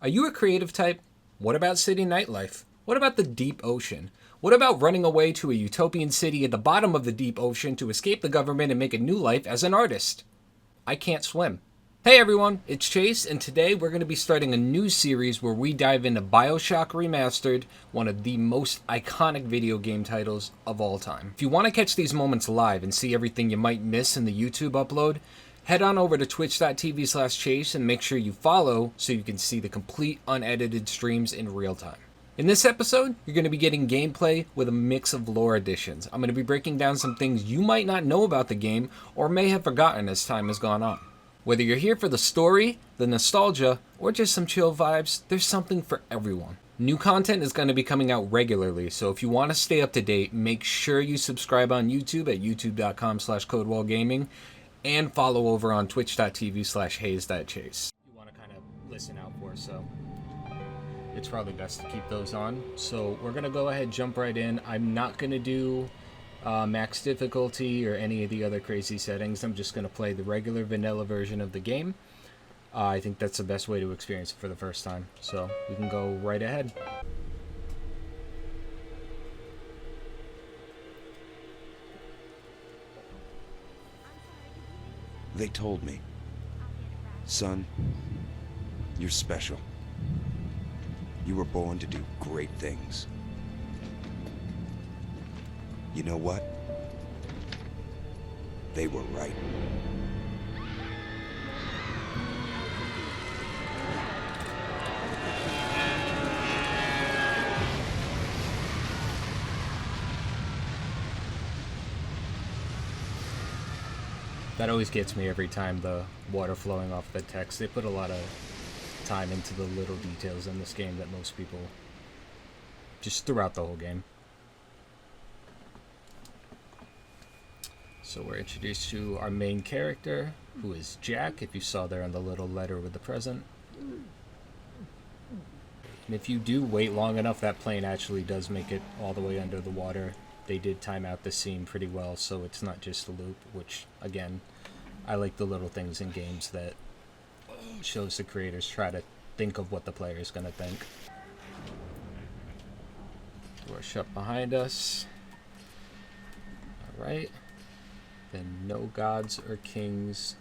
Are you a creative type? What about city nightlife? What about the deep ocean? What about running away to a utopian city at the bottom of the deep ocean to escape the government and make a new life as an artist? I can't swim. Hey everyone, it's Chase, and today we're going to be starting a new series where we dive into Bioshock Remastered, one of the most iconic video game titles of all time. If you want to catch these moments live and see everything you might miss in the YouTube upload, head on over to twitch.tv/chase and make sure you follow so you can see the complete unedited streams in real time. In this episode, you're going to be getting gameplay with a mix of lore additions. I'm going to be breaking down some things you might not know about the game or may have forgotten as time has gone on. Whether you're here for the story, the nostalgia, or just some chill vibes, there's something for everyone. New content is going to be coming out regularly, so if you want to stay up to date, make sure you subscribe on YouTube at youtube.com/codewallgaming and follow over on twitch.tv/haze.chase. You want to kind of listen out for, so it's probably best to keep those on. So we're going to go ahead, jump right in. I'm not going to do max difficulty or any of the other crazy settings. I'm just going to play the regular vanilla version of the game. I think that's the best way to experience it for the first time. So we can go right ahead. They told me, son, you're special. You were born to do great things. You know what? They were right. That always gets me every time, the water flowing off the text. They put a lot of time into the little details in this game that most people just throughout the whole game. So we're introduced to our main character, who is Jack, if you saw there on the little letter with the present. And if you do wait long enough, that plane actually does make it all the way under the water. They did time out the scene pretty well, so it's not just a loop, which, again, I like the little things in games that shows the creators try to think of what the player is going to think. Door shut behind us. Alright. Then no gods or kings,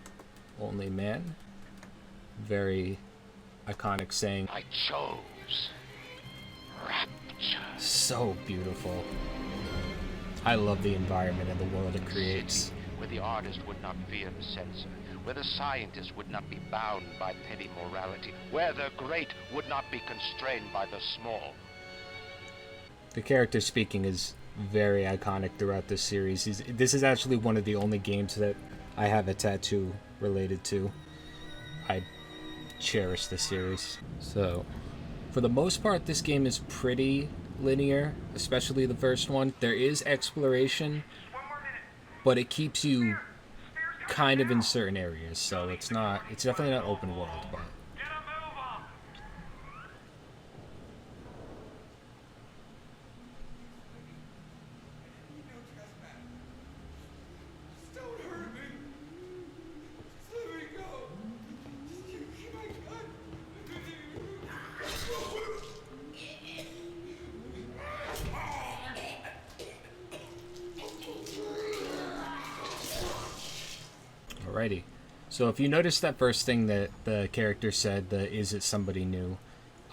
only man. Very iconic saying. I chose rapture. So beautiful. I love the environment and the world it creates. Where the artist would not fear the censor, where the scientist would not be bound by petty morality, where the great would not be constrained by the small. The character speaking is very iconic throughout this series. This is actually one of the only games that I have a tattoo related to. I cherish the series. So, for the most part, this game is pretty linear, especially the first one. There is exploration, but it keeps you kind of in certain areas, so it's definitely not open world, but alrighty. So if you notice that first thing that the character said, the "is it somebody new,"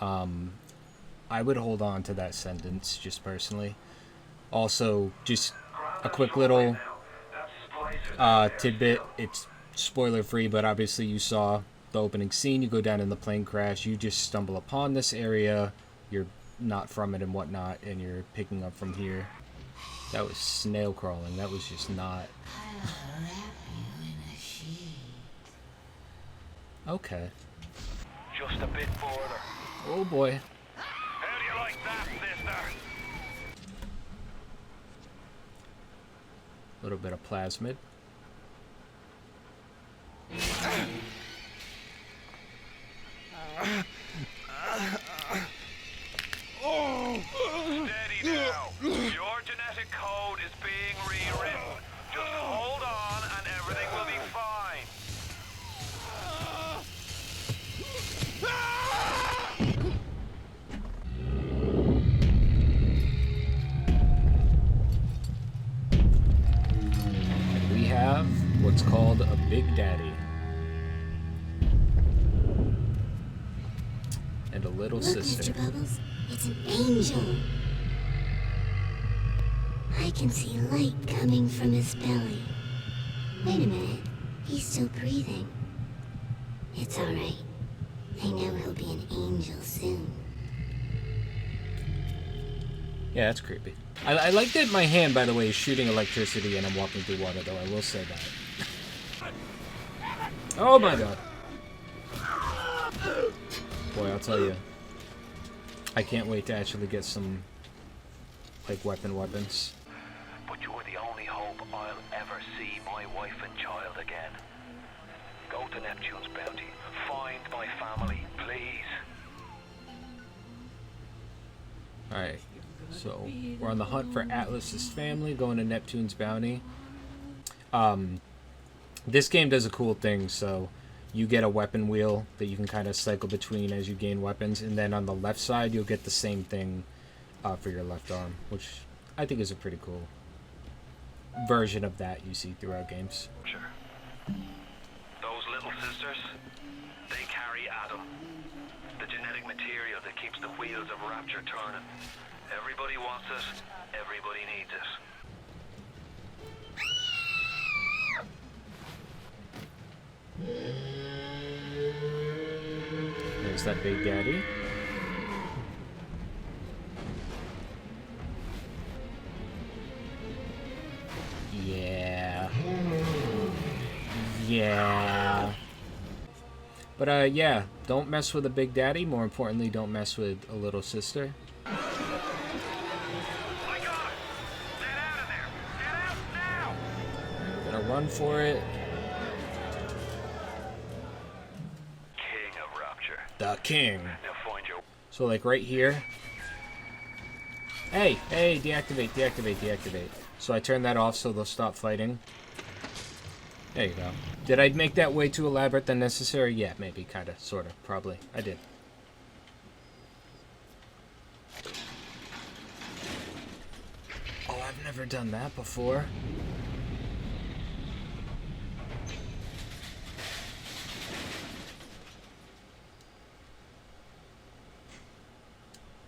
I would hold on to that sentence just personally. Also, just a quick little tidbit. It's spoiler free, but obviously you saw the opening scene. You go down in the plane crash. You just stumble upon this area. You're not from it and whatnot, and you're picking up from here. That was snail crawling. That was just not. Okay. Just a bit further. Oh boy. How do you like that, sister? A little bit of plasmid. Steady now. Your genetic code is being rewritten. Just hold on and everything will be fine. and a little Look, sister. Mr. Bubbles, it's an angel. I can see light coming from his belly. Wait a minute, he's still breathing. It's alright. I know he'll be an angel soon. Yeah, that's creepy. I like that my hand, by the way, is shooting electricity and I'm walking through water, though. I will say that. Oh my god. Boy, I'll tell you. I can't wait to actually get some, like, weapons. But you're the only hope I'll ever see my wife and child again. Go to Neptune's bounty. Find my family, please. Alright, so we're on the hunt for Atlas's family, going to Neptune's bounty. This game does a cool thing, so you get a weapon wheel that you can kind of cycle between as you gain weapons, and then on the left side you'll get the same thing for your left arm, which I think is a pretty cool version of that you see throughout games. Sure. Those little sisters, they carry Adam. The genetic material that keeps the wheels of Rapture turning. Everybody wants it, everybody needs it. There's that Big Daddy. Yeah. Yeah. But, yeah, don't mess with a Big Daddy. More importantly, don't mess with a little sister. I got it! Get out of there! Get out now! We're gonna run for it. King of Rapture. The king. Now find your... So, like, right here. Hey, deactivate, deactivate, deactivate. So I turn that off so they'll stop fighting. There you go. Did I make that way too elaborate than necessary? Yeah, maybe, kinda, sorta, probably. I did. Oh, I've never done that before.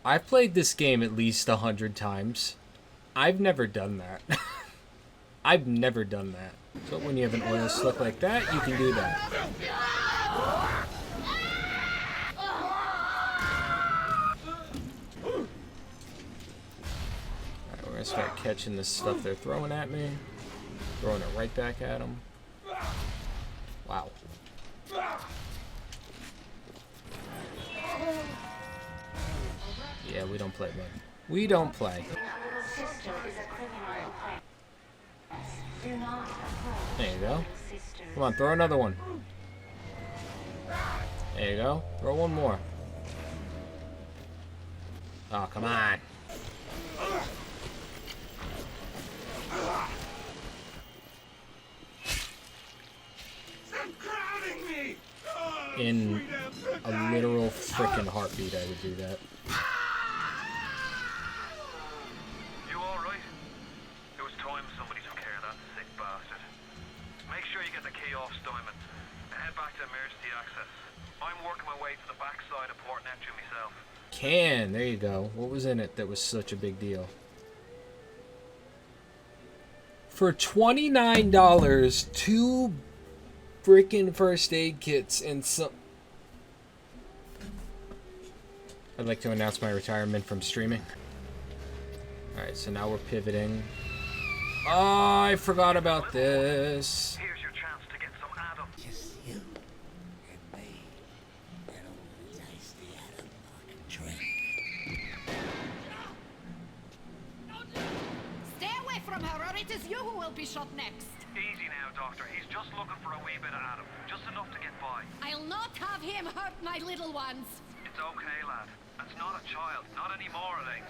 I've played this game at least 100 times. I've never done that. I've never done that. So when you have an oil slick like that, you can do that. Alright, we're gonna start catching this stuff they're throwing at me. Throwing it right back at them. Wow. Yeah, we don't play, man. We don't play. There you go. Come on, throw another one. There you go. Throw one more. Oh, come on. In a literal frickin' heartbeat, I would do that. You alright? It was time somebody took care of that sick bastard. Make sure you get the key off Steinman and head back to emergency access. I'm working my way to the backside of Port Neptune myself. There you go. What was in it that was such a big deal? For $29, 2 freaking first aid kits and some... I'd like to announce my retirement from streaming. Alright, so now we're pivoting. Oh, I forgot about this. Here's your chance to get some Adam. Just you and me and all the tasty Adam I can drink. Stay away from her, or it is you who will be shot next. Easy now, Doctor. He's just looking for a wee bit of Adam. Just enough to get by. I'll not have him hurt my little ones. It's okay, lad. That's not a child. Not anymore, it ain't.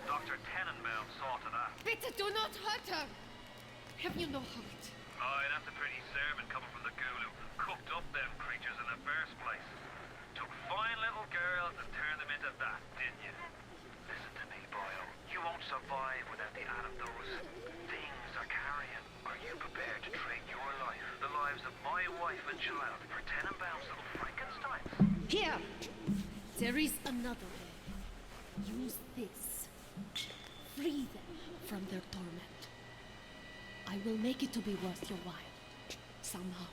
Dr. Tenenbaum saw to that. Bitte do not hurt her. Have you no heart? Aye, that's a pretty sermon coming from the ghoul who cooked up them creatures in the first place. Took fine little girls and turned them into that, didn't you? Listen to me, boyo. You won't survive without the Adam those things are carrying. Are you prepared to trade your life, the lives of my wife and child, for Tenenbaum's little Frankensteins? Here. There is another way. Use this. Free them from their torment. I will make it to be worth your while. Somehow.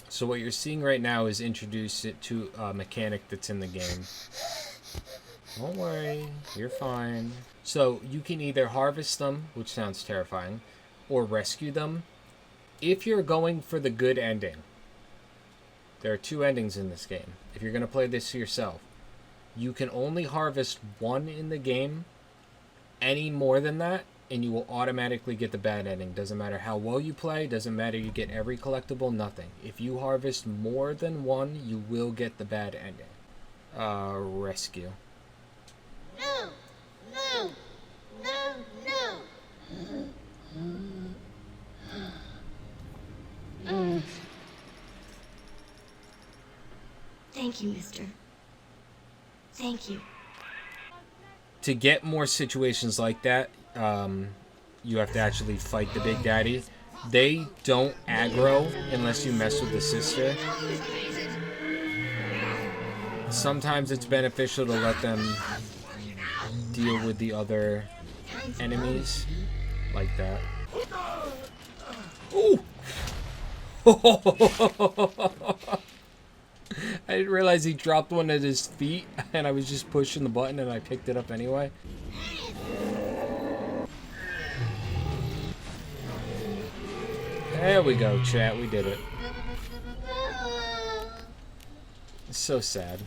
So what you're seeing right now is introduce it to a mechanic that's in the game. Don't worry, you're fine. So you can either harvest them, which sounds terrifying, or rescue them. If you're going for the good ending, there are two endings in this game. If you're going to play this yourself, you can only harvest one in the game. Any more than that, and you will automatically get the bad ending. Doesn't matter how well you play, doesn't matter you get every collectible, nothing. If you harvest more than one, you will get the bad ending. Rescue. No! No! No! No! Thank you, mister. Thank you. To get more situations like that, you have to actually fight the Big Daddy. They don't aggro unless you mess with the sister. Sometimes it's beneficial to let them deal with the enemies like that. Ooh! I didn't realize he dropped one at his feet, and I was just pushing the button, and I picked it up anyway. There we go, chat. We did it. It's so sad.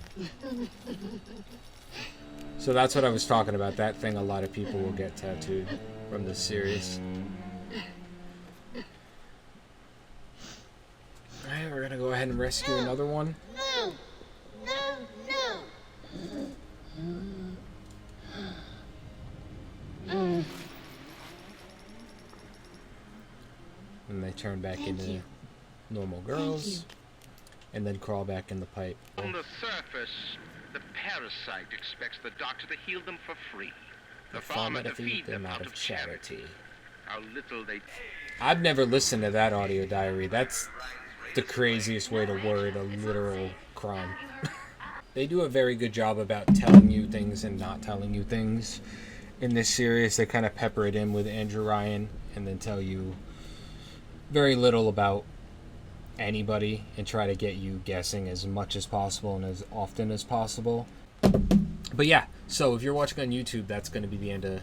So that's what I was talking about. That thing a lot of people will get tattooed from this series. Alright, we're gonna go ahead and rescue another one. No! No! No! And they turn back Thank into you. normal Thank you. girls. And then crawl back in the pipe. On the surface, the parasite expects the doctor to heal them for free. The farmer to feed them out of charity. How little they... I've never listened to that audio diary. That's the craziest way to word a literal crime. They do a very good job about telling you things and not telling you things. In this series, they kind of pepper it in with Andrew Ryan and then tell you very little about anybody and try to get you guessing as much as possible and as often as possible. But yeah, so if you're watching on YouTube, that's going to be the end of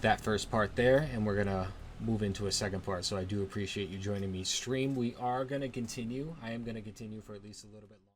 that first part there, and we're going to move into a second part. So I do appreciate you joining me stream. We are going to continue. I am going to continue for at least a little bit longer.